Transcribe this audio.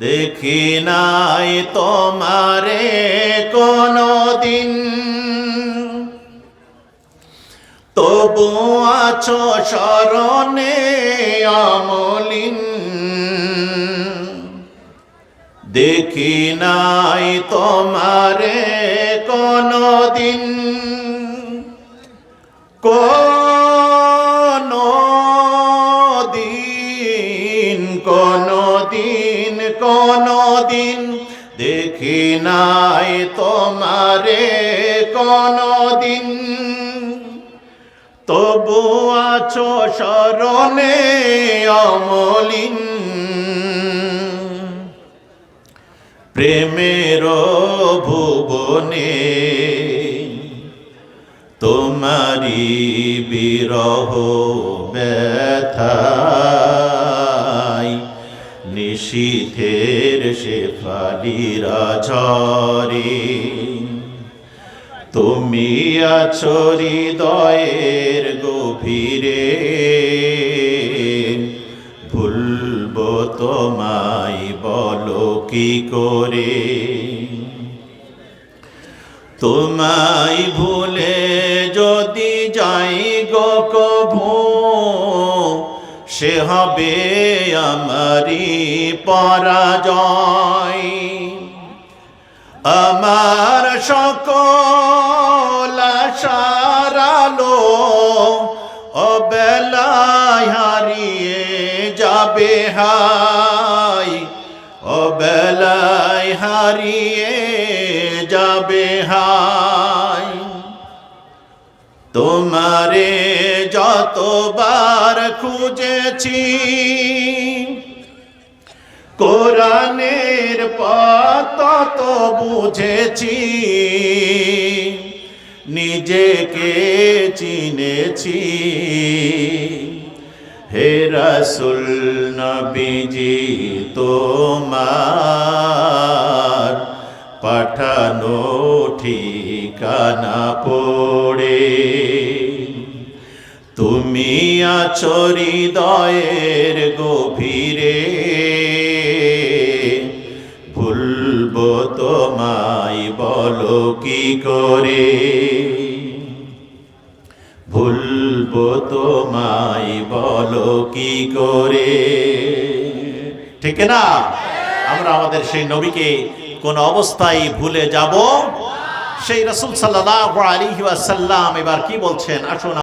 দেখি নাই তোমারে কোনদিন, তবু আছো স্মরণে অমলিন। দেখি নাই তোমারে কোনদিন, কোনদিন দেখি নাই তোমারে কোনদিন, তবু আছো স্মরণে অমলিন। প্রেমের ভুবনে তোমারি বিরহ ব্যথায়, নিশীথের শেফালিরা ঝরে। তুমি আছো হৃদয়ের গভীরে, ভুলবো তোমায় বলো কি করে। তোমায় ভুলে যদি যাই গো কভু, সে হবে আমারি পরাজয়। আমার সকল আশার আলো অবেলায় হারিয়ে যাবে হায়, অবেলায় হারিয়ে যাবে হায়। তোমারে যতবার খুঁজেছি, কোরআনের পথ তত বুঝেছি, নিজেকে চিনেছি। হে রাসূল নবীজি তোমার পাঠানো ঠিকানা পড়ে, তুমি আছো হৃদয়ের গভীরে, ভুলবো তোমায় বলো কি করে। ভুলবো তোমায় বলো কি করে। ঠিক না? আমরা আমাদের সেই নবীকে কোন অবস্থায় ভুলে যাব? সেই রাসূল সাল্লাল্লাহু আলাইহি ওয়াসাল্লাম এবার কি বলছেন, আসুন